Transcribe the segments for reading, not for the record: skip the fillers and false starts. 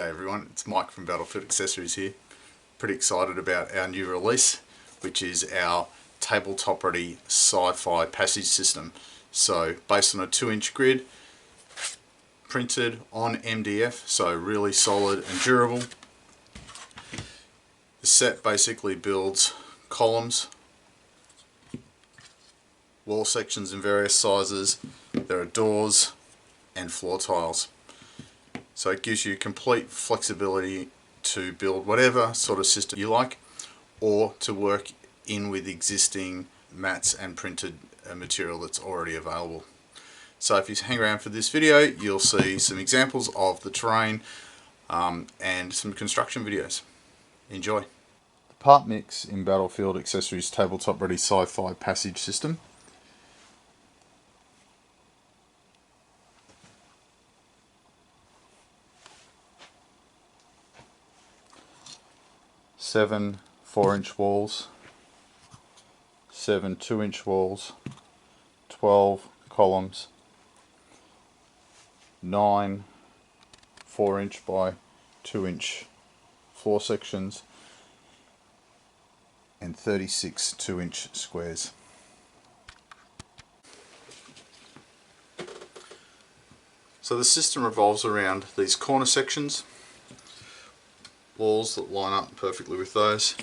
G'day everyone, it's Mike from Battlefield Accessories here. Pretty excited about our new release, which is our tabletop ready sci-fi passage system. So based on a 2-inch grid, printed on MDF, so really solid and durable. The set basically builds columns, wall sections in various sizes, there are doors and floor tiles. So it gives you complete flexibility to build whatever sort of system you like, or to work in with existing mats and printed material that's already available. So if you hang around for this video, you'll see some examples of the terrain and some construction videos. Enjoy. The part mix in Battlefield Accessories tabletop ready sci-fi passage system. Seven 4-inch walls, 7 2-inch walls, 12 columns, 9 4-inch by 2-inch floor sections, and 36 2-inch squares. So the system revolves around these corner sections, walls that line up perfectly with those,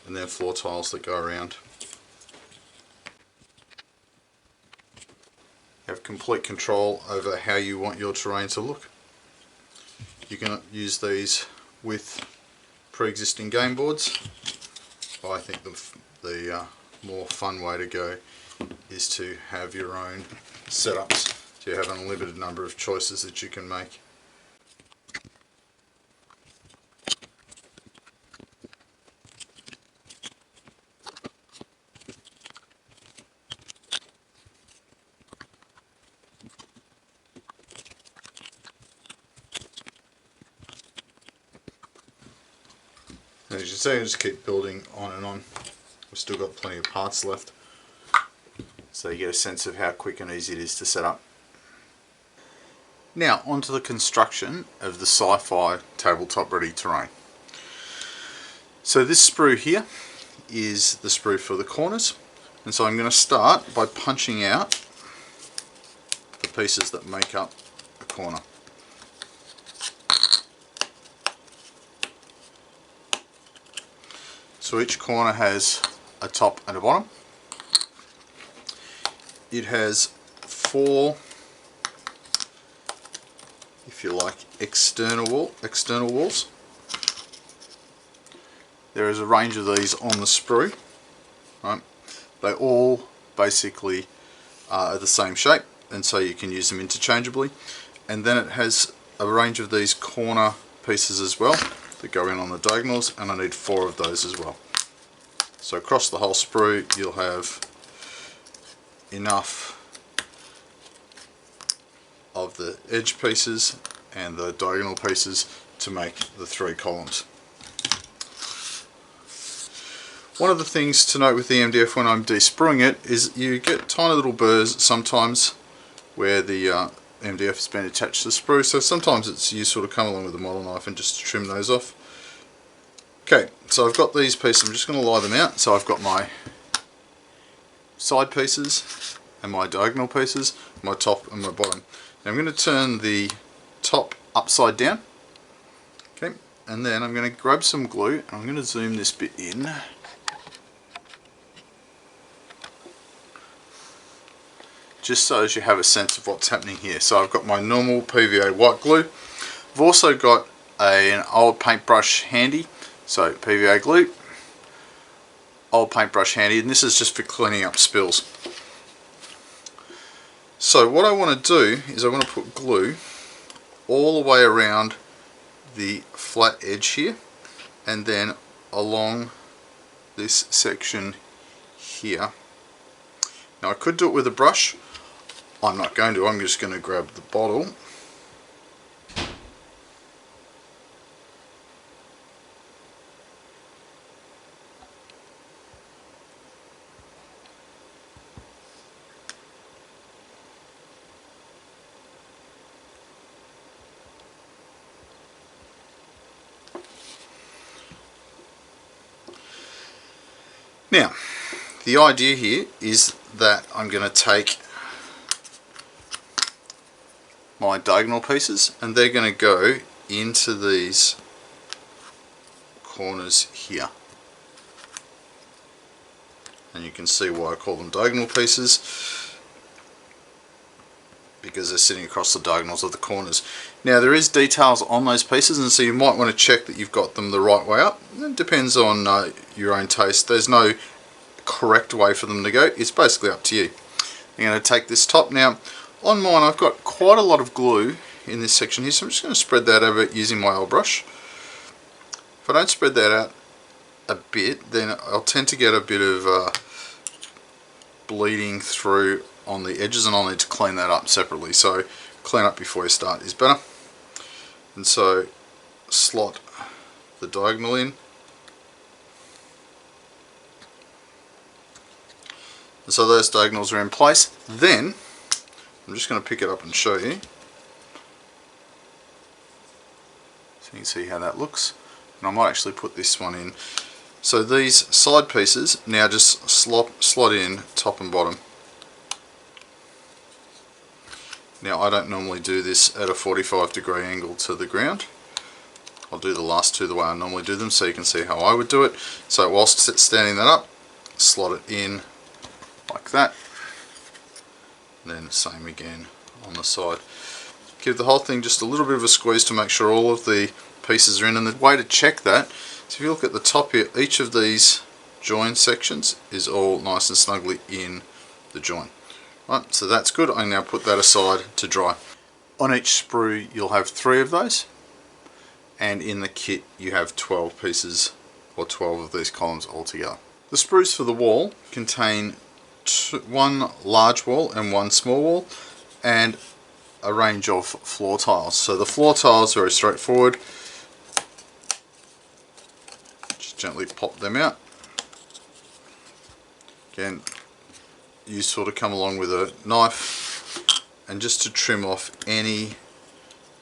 and then floor tiles that go around. You have complete control over how you want your terrain to look. You can use these with pre-existing game boards. I think the more fun way to go is to have your own setups, so you have an unlimited number of choices that you can make. As you can see, I just keep building on and on. We've still got plenty of parts left, so you get a sense of how quick and easy it is to set up. Now onto the construction of the sci-fi tabletop ready terrain. So this sprue here is the sprue for the corners, and so I'm going to start by punching out the pieces that make up a corner. So each corner has a top and a bottom. It has 4, if you like, external walls. There is a range of these on the sprue. Right? They all basically are the same shape, and so you can use them interchangeably. And then it has a range of these corner pieces as well that go in on the diagonals, and I need 4 of those as well. So across the whole sprue you'll have enough of the edge pieces and the diagonal pieces to make the 3 columns. One of the things to note with the MDF when I'm despruing it is you get tiny little burrs sometimes where the MDF has been attached to the sprue, so sometimes it's useful to come along with a model knife and just trim those off. Okay, so I've got these pieces, I'm just going to lie them out. So I've got my side pieces and my diagonal pieces, my top and my bottom. Now I'm going to turn the top upside down, okay, and then I'm going to grab some glue and I'm going to zoom this bit in. Just so as you have a sense of what's happening here. So I've got my normal PVA white glue. I've also got an old paintbrush handy. So PVA glue, old paintbrush handy, and this is just for cleaning up spills. So what I want to do is I want to put glue all the way around the flat edge here, and then along this section here. Now I could do it with a brush. I'm not going to, I'm just going to grab the bottle. Now, the idea here is that I'm going to take my diagonal pieces and they're going to go into these corners here. And you can see why I call them diagonal pieces, because they're sitting across the diagonals of the corners. Now there is details on those pieces, and so you might want to check that you've got them the right way up. It depends on your own taste. There's no correct way for them to go. It's basically up to you. I'm going to take this top. Now on mine I've got quite a lot of glue in this section here, so I'm just going to spread that over using my oil brush. If I don't spread that out a bit, then I'll tend to get a bit of bleeding through on the edges, and I'll need to clean that up separately. So clean up before you start is better. And so slot the diagonal in. And so those diagonals are in place. Then I'm just going to pick it up and show you, so you can see how that looks. And I might actually put this one in. So these side pieces now just slot in top and bottom. Now I don't normally do this at a 45-degree angle to the ground. I'll do the last two the way I normally do them, so you can see how I would do it. So whilst standing that up, slot it in like that. And then same again on the side. Give the whole thing just a little bit of a squeeze to make sure all of the pieces are in. And the way to check that, so if you look at the top here, each of these join sections is all nice and snugly in the join. Right, so that's good. I now put that aside to dry. On each sprue you'll have 3 of those, and in the kit you have 12 pieces, or 12 of these columns altogether. The sprues for the wall contain one large wall and one small wall, and a range of floor tiles. So the floor tiles are very straightforward. Just gently pop them out. Again, useful to come along with a knife, and just to trim off any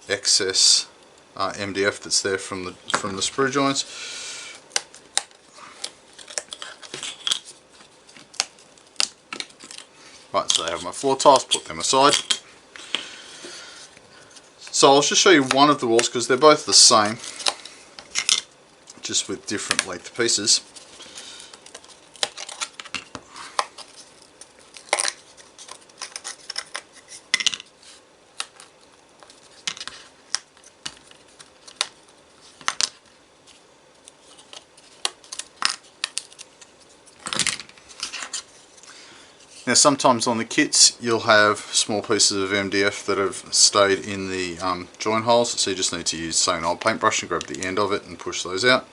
excess MDF that's there from the sprue joints. Right, so I have my floor tiles, put them aside. So I'll just show you one of the walls because they're both the same, just with different length pieces. Now sometimes on the kits you'll have small pieces of MDF that have stayed in the join holes, so you just need to use, say, an old paintbrush and grab the end of it and push those out.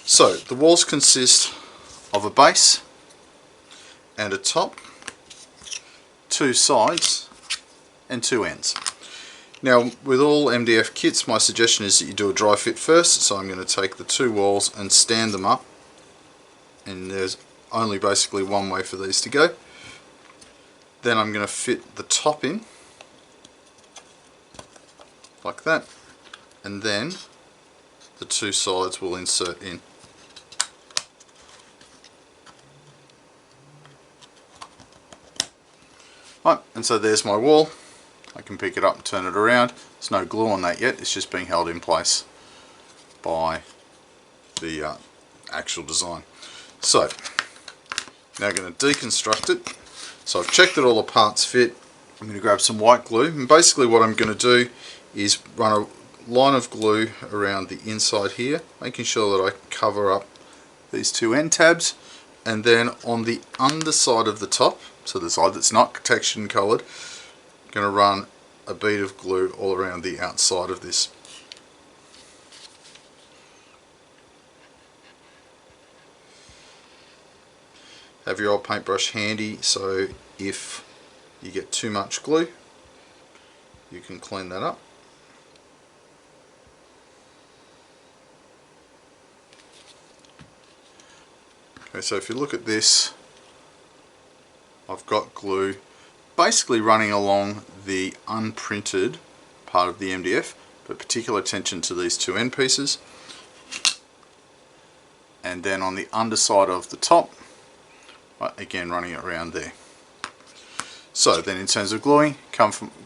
So the walls consist of a base and a top, 2 sides and 2 ends. Now with all MDF kits my suggestion is that you do a dry fit first, so I'm going to take the 2 walls and stand them up, and there's only basically one way for these to go. Then I'm going to fit the top in like that, and then the 2 sides will insert in. Right, and so there's my wall. I can pick it up and turn it around. There's no glue on that yet, it's just being held in place by the actual design. So now I'm going to deconstruct it. So I've checked that all the parts fit. I'm going to grab some white glue, and basically what I'm going to do is run a line of glue around the inside here, making sure that I cover up these 2 end tabs, and then on the underside of the top, so the side that's not textured and coloured, I'm going to run a bead of glue all around the outside of this. Have your old paintbrush handy, so if you get too much glue you can clean that up. Okay, so if you look at this, I've got glue basically running along the unprinted part of the MDF, but particular attention to these 2 end pieces. and then on the underside of the top, right, again running it around there. So then in terms of gluing,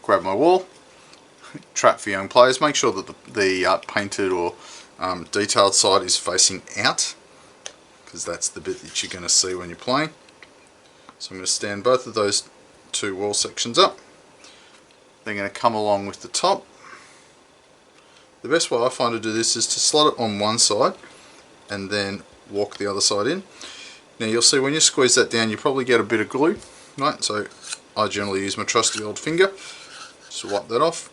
grab my wall, trap for young players, make sure that the painted or detailed side is facing out, because that's the bit that you're going to see when you're playing. So I'm going to stand both of those two wall sections up. They're going to come along with the top. The best way I find to do this is to slot it on one side and then walk the other side in. Now you'll see when you squeeze that down you probably get a bit of glue, right? So I generally use my trusty old finger to wipe that off.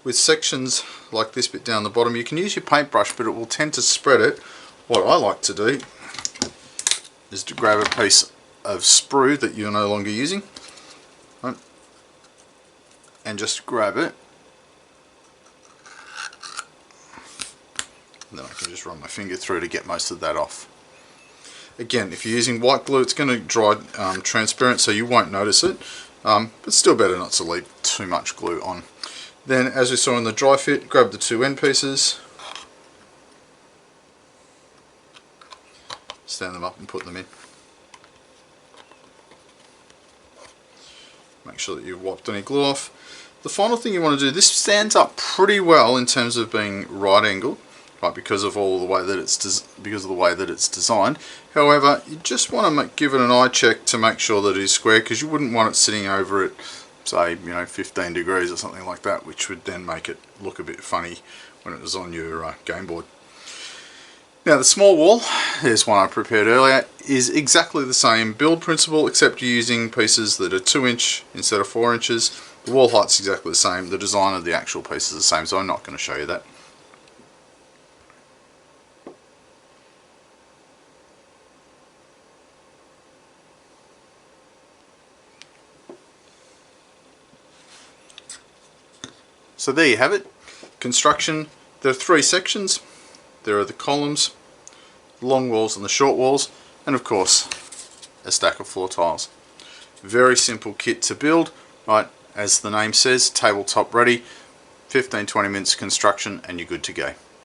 With sections like this bit down the bottom, you can use your paintbrush, but it will tend to spread it. What I like to do is to grab a piece of sprue that you're no longer using, right, and just grab it, and then I can just run my finger through to get most of that off. Again, if you're using white glue, it's going to dry transparent, so you won't notice it, but still better not to leave too much glue on. Then, as we saw in the dry fit, grab the two end pieces, stand them up and put them in. Make sure that you've wiped any glue off. The final thing you want to do, this stands up pretty well in terms of being right angled, right, because of the way that it's designed. However, you just want to give it an eye check to make sure that it is square, because you wouldn't want it sitting over it, say, 15 degrees or something like that, which would then make it look a bit funny when it was on your game board. Now the small wall, there's one I prepared earlier, is exactly the same build principle, except you're using pieces that are 2 inch instead of 4 inches. The wall height's exactly the same, the design of the actual piece is the same, so I'm not going to show you that. So there you have it. Construction. There are 3 sections. There are the columns, the long walls and the short walls, and of course a stack of floor tiles. Very simple kit to build, right? As the name says, tabletop ready. 15-20 minutes construction and you're good to go.